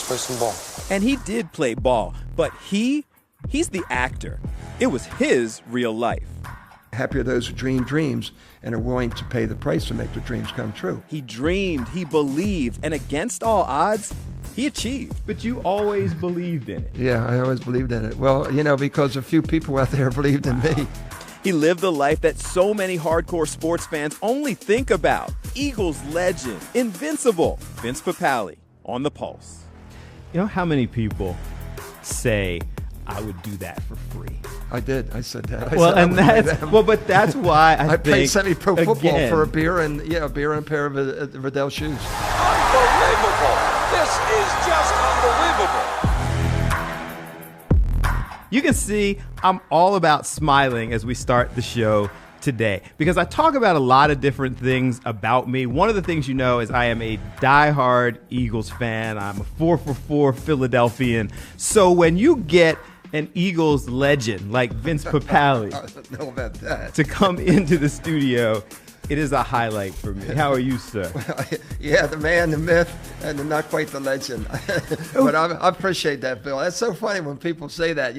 Let's play some ball. And he did play ball, but he's the actor. It was his real life. Happy are those who dream dreams and are willing to pay the price to make their dreams come true. He dreamed, he believed, and against all odds, he achieved. But you always believed in it. Yeah, I always believed in it. Well, because a few people out there believed in me. He lived the life that so many hardcore sports fans only think about. Eagles legend, Invincible, Vince Papale on The Pulse. You know how many people say, I would do that for free? I did. I said that. But that's why I played semi-pro football again, for a beer and a pair of Riddell shoes. Unbelievable! This is just unbelievable. You can see I'm all about smiling as we start the show today because I talk about a lot of different things about me. One of the things you know is I am a diehard Eagles fan. I'm a 4-for-4 Philadelphian. So when you get an Eagles legend like Vince Papale I don't know about that. to come into the studio, it is a highlight for me. How are you, sir? Yeah, the man, the myth, and not quite the legend. But I appreciate that, Bill. That's so funny when people say that.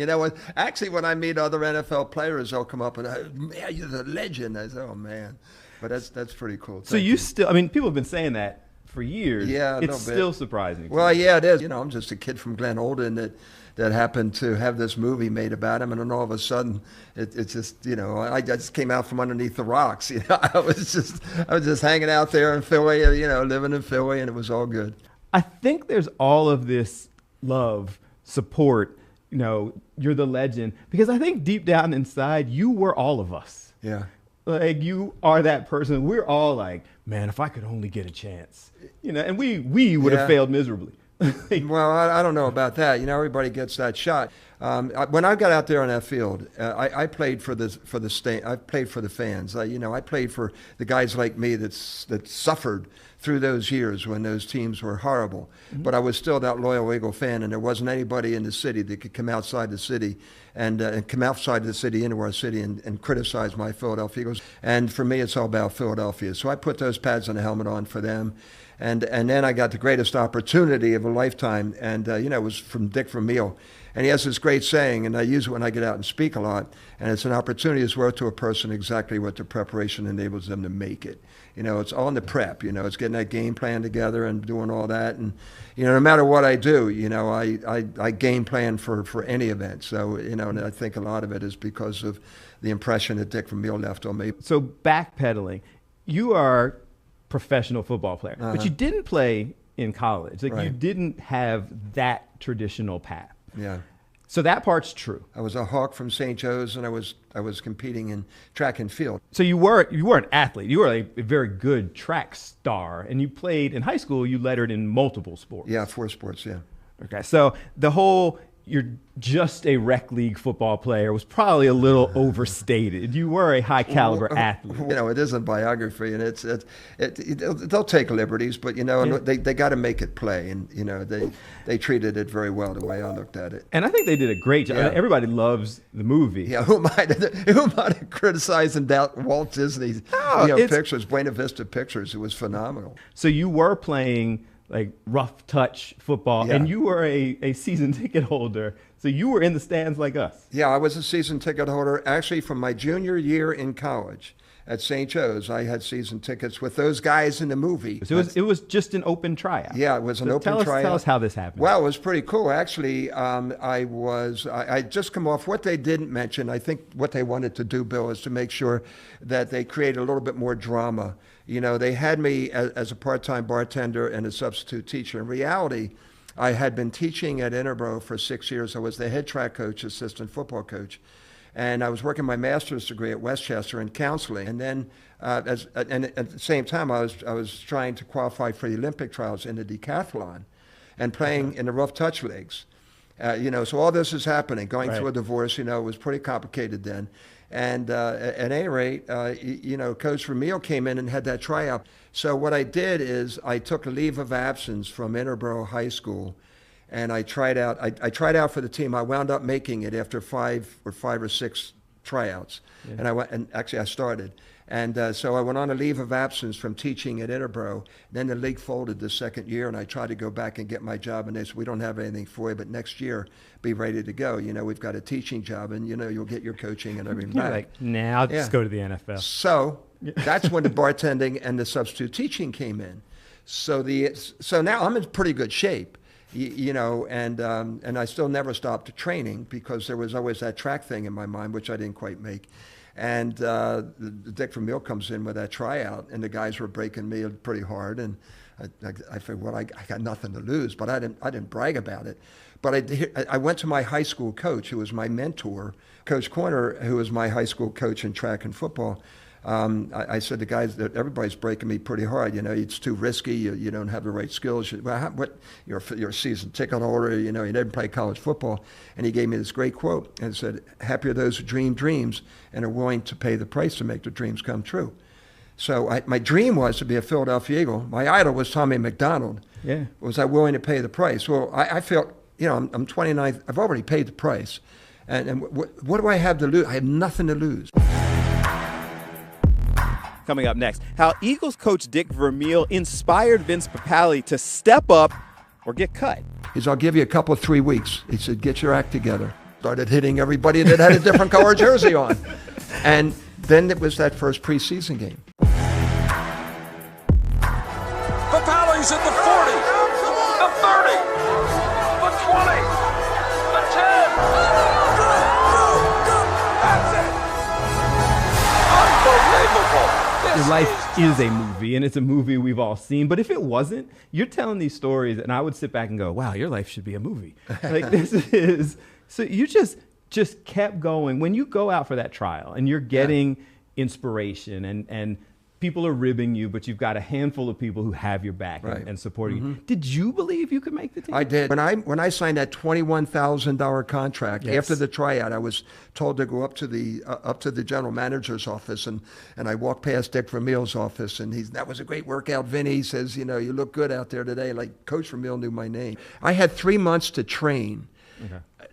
Actually, when I meet other NFL players, they'll come up and, man, you're the legend. I say, oh, man. But that's pretty cool. So you still, people have been saying that for years. Yeah, it's still surprising. Well, yeah, it is. I'm just a kid from Glen Olden that happened to have this movie made about him, and then all of a sudden, it's just, I just came out from underneath the rocks. I was just hanging out there in Philly, living in Philly, and it was all good. I think there's all of this love, support. You're the legend because I think deep down inside, you were all of us. Yeah. Like you are that person. We're all like, man, if I could only get a chance, and we would have failed miserably. Well, I don't know about that. Everybody gets that shot. When I got out there on that field, I played for I played for the fans. I played for the guys like me that suffered through those years when those teams were horrible. Mm-hmm. But I was still that loyal Eagle fan, and there wasn't anybody in the city that could come outside the city and come outside the city into our city and criticize my Philadelphia Eagles. And for me, it's all about Philadelphia. So I put those pads and a helmet on for them. And then I got the greatest opportunity of a lifetime, and it was from Dick Vermeil. And he has this great saying, and I use it when I get out and speak a lot, and it's an opportunity is worth to a person exactly what the preparation enables them to make it. It's all in the prep, it's getting that game plan together and doing all that. And, no matter what I do, I game plan for any event. So, and I think a lot of it is because of the impression that Dick Vermeil left on me. So backpedaling, you are professional football player, but you didn't play in college. You didn't have that traditional path. Yeah. So that part's true. I was a Hawk from St. Joe's, and I was competing in track and field. So you were an athlete. You were a very good track star, and you played in high school. You lettered in multiple sports. Yeah, 4 sports. Yeah. Okay. So the whole you're just a rec league football player was probably a little overstated. You were a high caliber athlete. It isn't biography, and they'll take liberties, but they got to make it play, and they treated it very well the way I looked at it. And I think they did a great job. Yeah. Everybody loves the movie. Yeah, who am I to criticize and doubt Walt Disney's pictures, Buena Vista Pictures? It was phenomenal. So you were playing like rough touch football, and you were a season ticket holder. So you were in the stands like us. Yeah, I was a season ticket holder. Actually, from my junior year in college at St. Joe's, I had season tickets with those guys in the movie. So it was just an open tryout. Yeah, it was an open tryout. Tell us how this happened. Well, it was pretty cool. Actually, I just come off what they didn't mention. I think what they wanted to do, Bill, is to make sure that they create a little bit more drama. They had me as a part-time bartender and a substitute teacher. In reality, I had been teaching at Interboro for 6 years. I was the head track coach, assistant football coach. And I was working my master's degree at Westchester in counseling. And then and at the same time, I was trying to qualify for the Olympic trials in the decathlon and playing in the rough touch leagues. So all this is happening, going through a divorce, it was pretty complicated then. And at any rate, Coach Vermeil came in and had that tryout. So what I did is I took a leave of absence from Interboro High School, and I tried out. I tried out for the team. I wound up making it after five or six tryouts. And I went, and actually I started. And so I went on a leave of absence from teaching at Interboro. Then the league folded the second year, and I tried to go back and get my job. And they said, we don't have anything for you, but next year, be ready to go. We've got a teaching job, and, you'll get your coaching and everything back. Like, nah, I'll just go to the NFL. So that's when the bartending and the substitute teaching came in. So now I'm in pretty good shape. And I still never stopped training because there was always that track thing in my mind, which I didn't quite make. And Dick Vermeil comes in with that tryout, and the guys were breaking me pretty hard. And I figured, well, I got nothing to lose, but I didn't brag about it. But I went to my high school coach, who was my mentor, Coach Corner, who was my high school coach in track and football. I said to guys that everybody's breaking me pretty hard. It's too risky. You don't have the right skills. You're a season ticket holder. You didn't play college football. And he gave me this great quote and said, "Happy are those who dream dreams and are willing to pay the price to make their dreams come true." So my dream was to be a Philadelphia Eagle. My idol was Tommy McDonald. Yeah. Was I willing to pay the price? Well, I felt, I'm 29. I've already paid the price. And what do I have to lose? I have nothing to lose. Coming up next, how Eagles coach Dick Vermeil inspired Vince Papale to step up or get cut. He said, I'll give you a couple of 3 weeks. He said, get your act together. Started hitting everybody that had a different color jersey on. And then it was that first preseason game. Papale's at the 40, the 30, the 20, the 10. That's it. Unbelievable. Your life is a movie, and it's a movie we've all seen. But if it wasn't, you're telling these stories, and I would sit back and go, wow, your life should be a movie. Like, this is... So you just kept going. When you go out for that trial, and you're getting inspiration, and people are ribbing you, but you've got a handful of people who have your back and supporting you. Did you believe you could make the team? I did. When I signed that $21,000 contract, after the tryout, I was told to go up to the general manager's office, and I walked past Dick Vermeil's office, and that was a great workout, Vinny. He says, you look good out there today. Like, Coach Vermeil knew my name. I had 3 months to train.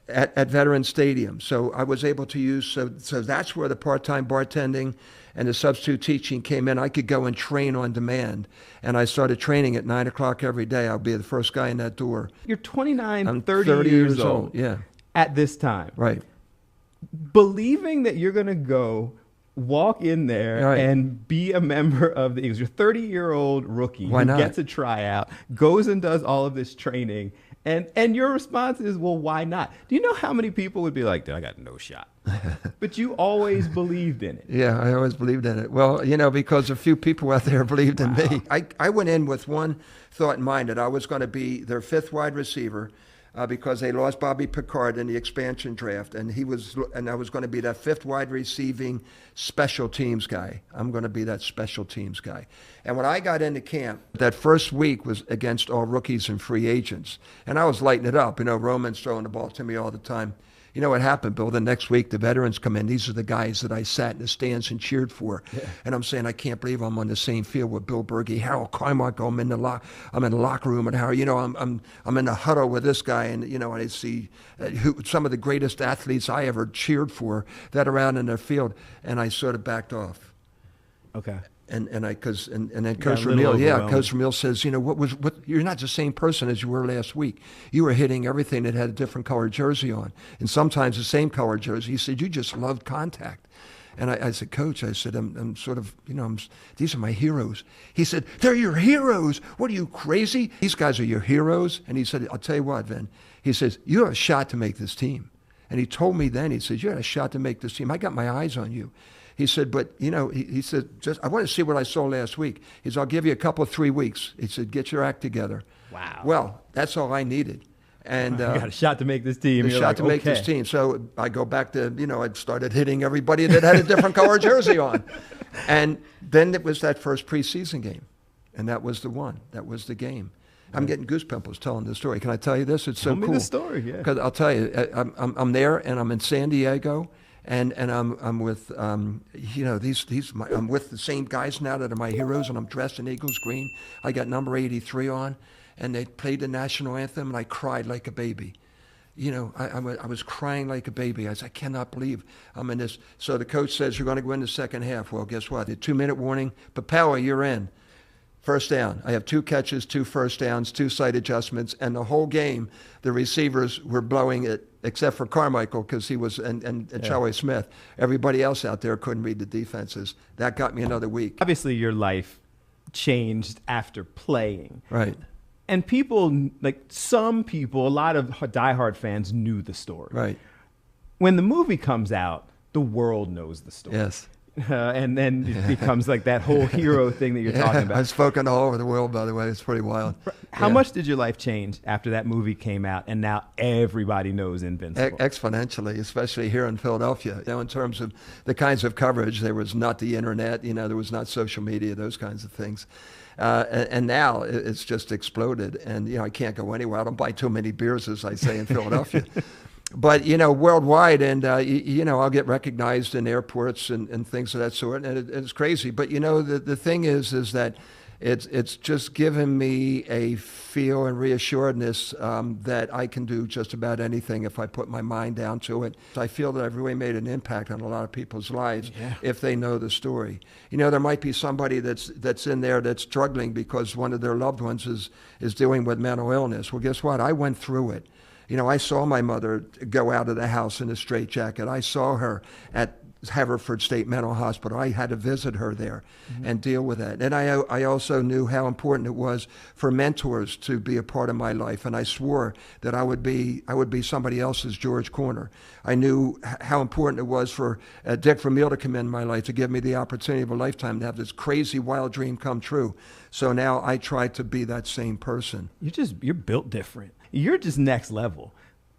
At Veterans Stadium. So I was able to use, so that's where the part-time bartending and the substitute teaching came in. I could go and train on demand. And I started training at 9 o'clock every day. I'll be the first guy in that door. You're 29, I'm 30 years old. Yeah. At this time. Right. Believing that you're going to go walk in there and be a member of the Eagles. You're a 30-year-old rookie who gets a tryout, goes and does all of this training. And your response is, well, why not? Do you know how many people would be like, I got no shot? But you always believed in it. Yeah, I always believed in it. Well, because a few people out there believed in me. I went in with one thought in mind, that I was going to be their fifth wide receiver because they lost Bobby Picard in the expansion draft, and I was going to be that fifth wide receiving special teams guy. I'm going to be that special teams guy. And when I got into camp, that first week was against all rookies and free agents, and I was lighting it up. Roman's throwing the ball to me all the time. You know what happened, Bill? The next week, the veterans come in. These are the guys that I sat in the stands and cheered for. Yeah. And I'm saying, I can't believe I'm on the same field with Bill Bergey, Harold Carmichael. I'm in the locker room, and Harold, I'm in the huddle with this guy, and I see some of the greatest athletes I ever cheered for that are out in their field, and I sort of backed off. Okay. And then Coach Vermeil, Coach Vermeil says, you're not the same person as you were last week. You were hitting everything that had a different colored jersey on, and sometimes the same colored jersey. He said, you just loved contact. And I said, Coach, I said, I'm sort of, these are my heroes. He said, they're your heroes. What are you, crazy? These guys are your heroes. And he said, I'll tell you what, Vin. He says, you have a shot to make this team. And he told me then, he says, you had a shot to make this team. I got my eyes on you. He said, but, he said, I want to see what I saw last week. He said, I'll give you a couple of 3 weeks. He said, get your act together. Wow. Well, that's all I needed. And you got a shot to make this team. Make this team. So I go back to, I started hitting everybody that had a different color jersey on. And then it was that first preseason game. And that was the one. That was the game. I'm getting goosebumps telling the story. Can I tell you this? It's so cool. Tell me the story, yeah. Because I'll tell you, I'm there, and I'm in San Diego. And I'm with I'm with the same guys now that are my heroes, and I'm dressed in Eagles green. I got number 83 on, and they played the national anthem, and I cried like a baby. I was crying like a baby. I cannot believe I'm in this. So the coach says, you're going to go in the second half. Well, guess what? The 2-minute warning. Papale, you're in. First down. I have 2 catches, 2 first downs, 2 side adjustments, and the whole game, the receivers were blowing it, except for Carmichael, because he was, and Charlie Smith. Everybody else out there couldn't read the defenses. That got me another week. Obviously, your life changed after playing. Right. And people, like some people, a lot of diehard fans knew the story. Right. When the movie comes out, the world knows the story. Yes. And then it becomes like that whole hero thing that you're talking about. I've spoken all over the world, by the way. It's pretty wild. How much did your life change after that movie came out and now everybody knows Invincible? Exponentially, especially here in Philadelphia. In terms of the kinds of coverage, there was not the internet, there was not social media, those kinds of things. And now it's just exploded. And, I can't go anywhere. I don't buy too many beers, as I say in Philadelphia. But, worldwide, and, I'll get recognized in airports and things of that sort, and it's crazy. But, the thing is that it's just given me a feel and reassuredness that I can do just about anything if I put my mind down to it. I feel that I've really made an impact on a lot of people's lives if they know the story. There might be somebody that's in there that's struggling because one of their loved ones is dealing with mental illness. Well, guess what? I went through it. I saw my mother go out of the house in a straitjacket. I saw her at Haverford State Mental Hospital. I had to visit her there and deal with that. And I also knew how important it was for mentors to be a part of my life. And I swore that I would be somebody else's George Corner. I knew how important it was for Dick Vermeil to come in my life, to give me the opportunity of a lifetime to have this crazy wild dream come true. So now I try to be that same person. You're built different. You're just next level.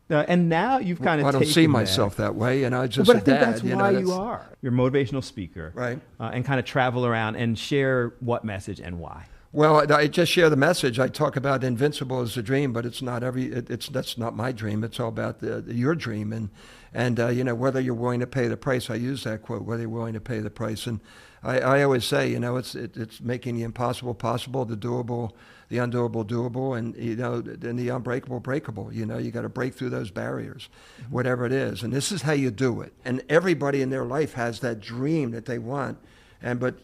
And now you've kind of I don't see myself that way, and I just but I think that's why you are. You're a motivational speaker. Right. And kind of travel around and share what message and why. Well, I just share the message. I talk about Invincible as a dream, but it's not that's not my dream. It's all about your dream, and whether you're willing to pay the price. I use that quote, whether you're willing to pay the price. And I always say, it's making the impossible possible, the doable, the undoable doable, and then the unbreakable breakable. You got to break through those barriers, whatever it is. And this is how you do it. And everybody in their life has that dream that they want. But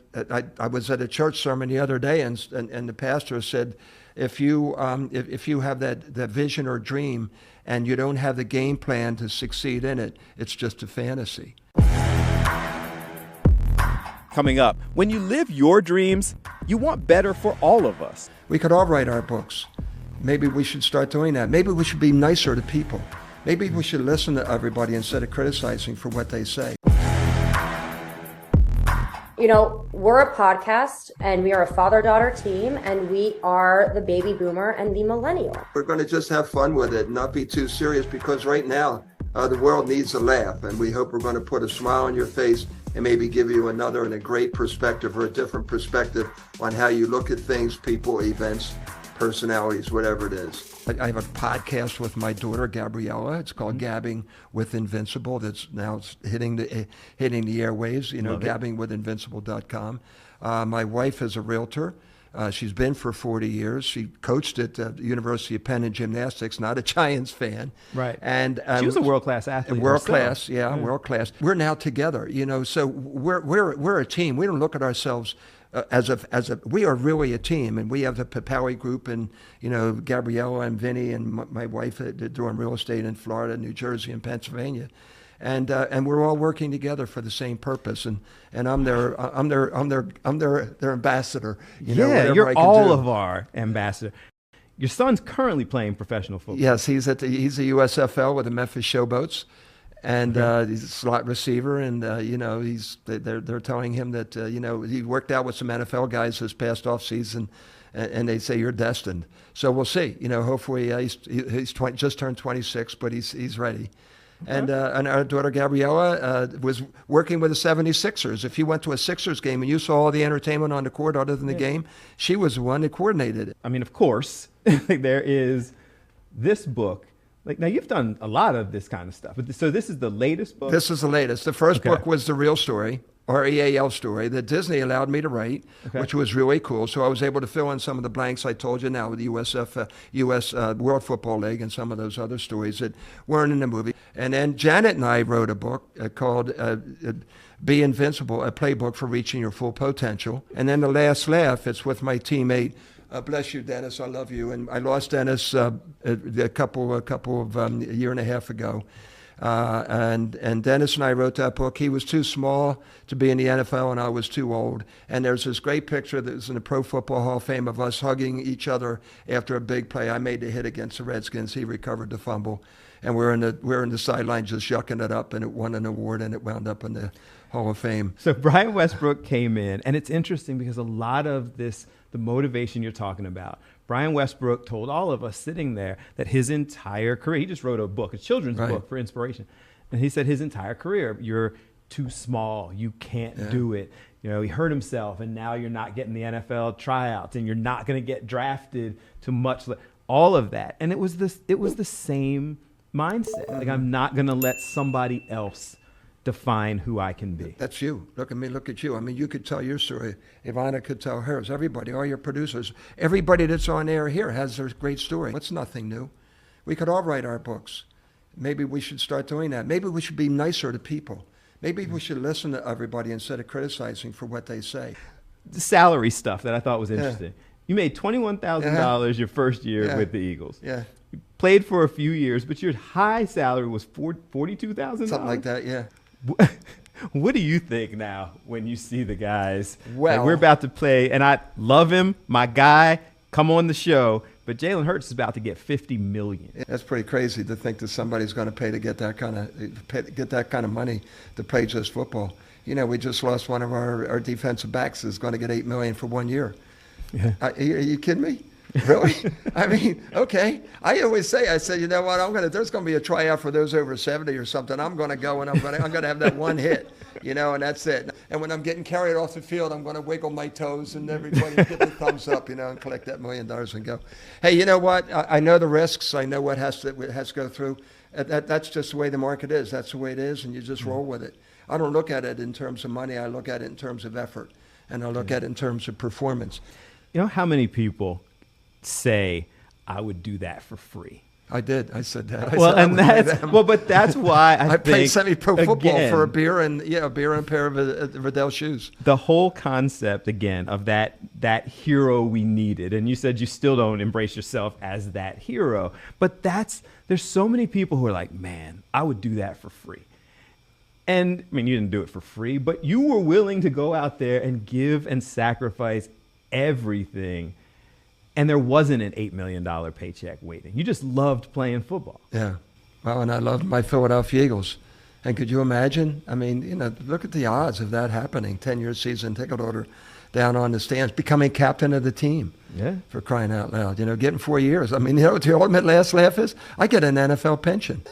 I was at a church sermon the other day, and the pastor said, if you have that vision or dream and you don't have the game plan to succeed in it, it's just a fantasy. Coming up, when you live your dreams, you want better for all of us. We could all write our books. Maybe we should start doing that. Maybe we should be nicer to people. Maybe we should listen to everybody instead of criticizing for what they say. We're a podcast, and we are a father-daughter team, and we are the baby boomer and the millennial. We're going to just have fun with it and not be too serious, because right now the world needs a laugh, and we hope we're going to put a smile on your face and maybe give you another and a great perspective or a different perspective on how you look at things, people, events, personalities, whatever it is. I have a podcast with my daughter, Gabriella. It's called Gabbing with Invincible. That's now hitting the airwaves, gabbingwithinvincible.com. My wife is a realtor. She's been for 40 years. She coached at the University of Penn in gymnastics, not a Giants fan. Right. And she was a world-class athlete. World-class, world class. We're now together, so we're a team. We don't look at ourselves we are really a team, and we have the Papale group, and Gabriella and Vinny and my wife are doing real estate in Florida, New Jersey, and Pennsylvania, and we're all working together for the same purpose. And I'm their ambassador. You're all of our ambassador. Your son's currently playing professional football. Yes, he's a USFL with the Memphis Showboats. And he's a slot receiver, and they're telling him that he worked out with some NFL guys this past off season, and they say you're destined. So we'll see. Hopefully he's just turned 26, but he's ready. Okay. And our daughter Gabriella was working with the 76ers. If you went to a Sixers game and you saw all the entertainment on the court other than the game, she was the one that coordinated it. I mean, of course, there is this book. Now, you've done a lot of this kind of stuff. So this is the latest book? This is the latest. The first book was The Real Story. REAL story that Disney allowed me to write, which was really cool. So I was able to fill in some of the blanks I told you now with the U.S. World Football League and some of those other stories that weren't in the movie. And then Janet and I wrote a book called Be Invincible, a playbook for reaching your full potential. And then the last laugh, it's with my teammate. Bless you, Dennis. I love you. And I lost Dennis a year and a half ago. And Dennis and I wrote that book. He was too small to be in the NFL, and I was too old. And there's this great picture that's in the Pro Football Hall of Fame of us hugging each other after a big play. I made the hit against the Redskins. He recovered the fumble, and we're in the sideline just yucking it up, and it won an award, and it wound up in the Hall of Fame. So Brian Westbrook came in, and it's interesting because a lot of this, the motivation you're talking about, Brian Westbrook told all of us sitting there that his entire career, he just wrote a book, a children's book for inspiration. And he said his entire career, you're too small, you can't do it. You know, he hurt himself, and now you're not getting the NFL tryouts, and you're not going to get drafted to much, all of that. And it was the same mindset. Like, I'm not going to let somebody else define who I can be. That's you. Look at me, look at you. I mean, you could tell your story. Ivana could tell hers. Everybody, all your producers, everybody that's on air here has their great story. It's nothing new. We could all write our books. Maybe we should start doing that. Maybe we should be nicer to people. Maybe we should listen to everybody instead of criticizing for what they say. The salary stuff that I thought was interesting. You made $21,000 your first year with the Eagles. Yeah. You played for a few years, but your high salary was $42,000? Something like that, yeah. What do you think now when you see the guys? Well, like, we're about to play, and I love him, my guy, come on the show, but Jalen Hurts is about to get $50 million. That's pretty crazy to think that somebody's going to pay to get that kind of money to play just football. You know, we just lost one of our defensive backs is going to get $8 million for 1 year. Yeah. Are you kidding me? Really? I mean, okay. I always say, I said, you know what? There's going to be a tryout for those over 70 or something. I'm going to go and I'm going to have that one hit, you know, and that's it. And when I'm getting carried off the field, I'm going to wiggle my toes and everybody get the thumbs up, you know, and collect that $1 million and go. Hey, you know what? I know the risks. I know what has to go through. That's just the way the market is. That's the way it is, and you just roll with it. I don't look at it in terms of money. I look at it in terms of effort, and I look at it in terms of performance. You know how many people say, I would do that for free? I did. I said that. But that's why I think played semi-pro football for a beer and a pair of Riddell shoes. The whole concept again of that hero we needed, and you said you still don't embrace yourself as that hero, but there's so many people who are like, man, I would do that for free. And I mean, you didn't do it for free, but you were willing to go out there and give and sacrifice everything. And there wasn't an $8 million paycheck waiting. You just loved playing football. Yeah. Well, and I loved my Philadelphia Eagles. And could you imagine? I mean, you know, look at the odds of that happening. 10-year season ticket holder down on the stands, becoming captain of the team. Yeah. For crying out loud. You know, getting 4 years. I mean, you know what the ultimate last laugh is? I get an NFL pension.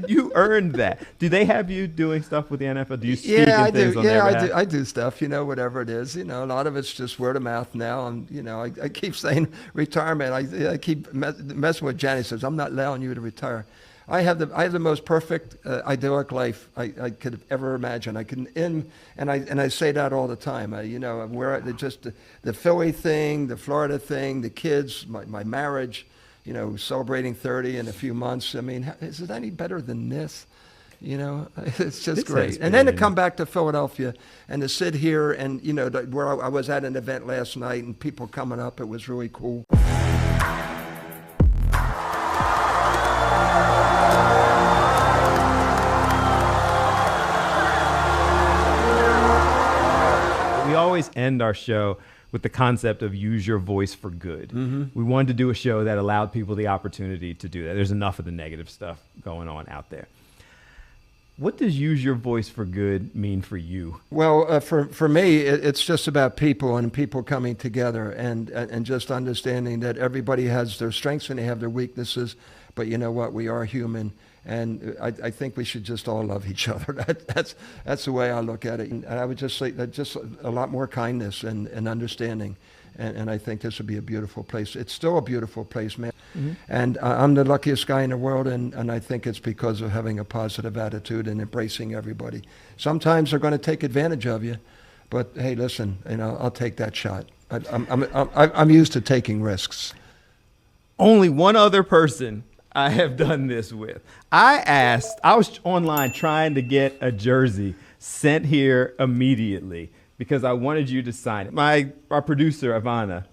You earned that. Do they have you doing stuff with the NFL? Do you speak I things do. on their behalf? I do stuff, you know, whatever it is. You know, a lot of it's just word of mouth now. And, you know, I keep saying retirement. I keep messing with Johnny. Says, I'm not allowing you to retire. I have the most perfect, idyllic life I could ever imagine. And I say that all the time. You know, just the Philly thing, the Florida thing, the kids, my marriage, you know, celebrating 30 in a few months. I mean, is it any better than this? You know, it's just great. And then to come back to Philadelphia and to sit here and, you know, where I was at an event last night and people coming up, it was really cool. We always end our show with the concept of use your voice for good. Mm-hmm. We wanted to do a show that allowed people the opportunity to do that. There's enough of the negative stuff going on out there. What does use your voice for good mean for you? Well, for me, it's just about people and people coming together and just understanding that everybody has their strengths and they have their weaknesses. But you know what? We are human. And I think we should just all love each other. That's the way I look at it. And I would just say that just a lot more kindness and understanding And I think this would be a beautiful place. It's still a beautiful place, man. And I'm the luckiest guy in the world, and I think it's because of having a positive attitude and embracing everybody. Sometimes they're going to take advantage of you, but hey, listen, I'll take that shot. I'm used to taking risks. Only one other person I have done this with. I was online trying to get a jersey sent here immediately because I wanted you to sign it. Our producer, Ivana,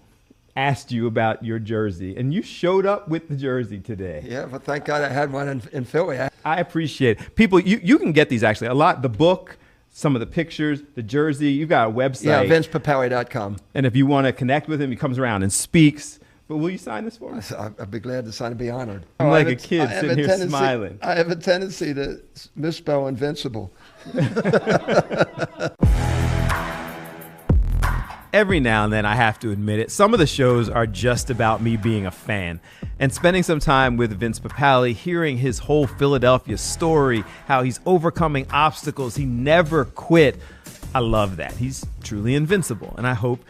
asked you about your jersey, and you showed up with the jersey today. Yeah, but thank God I had one in Philly. I appreciate it. People, you can get these actually. A lot, the book, some of the pictures, the jersey. You've got a website. Yeah, VincePapale.com. And if you want to connect with him, he comes around and speaks. But will you sign this for me? I'd be glad to sign and be honored. I'm like a kid sitting here smiling. I have a tendency to misspell Invincible. Every now and then, I have to admit it, some of the shows are just about me being a fan. And spending some time with Vince Papale, hearing his whole Philadelphia story, how he's overcoming obstacles, he never quit. I love that. He's truly invincible. And I hope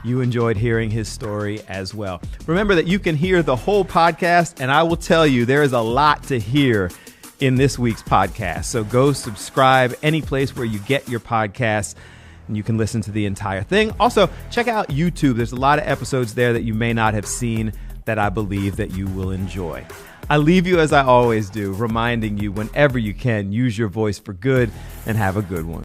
you enjoyed hearing his story as well. Remember that you can hear the whole podcast, and I will tell you there is a lot to hear in this week's podcast. So go subscribe any place where you get your podcasts, and you can listen to the entire thing. Also, check out YouTube. There's a lot of episodes there that you may not have seen that I believe that you will enjoy. I leave you as I always do, reminding you whenever you can, use your voice for good and have a good one.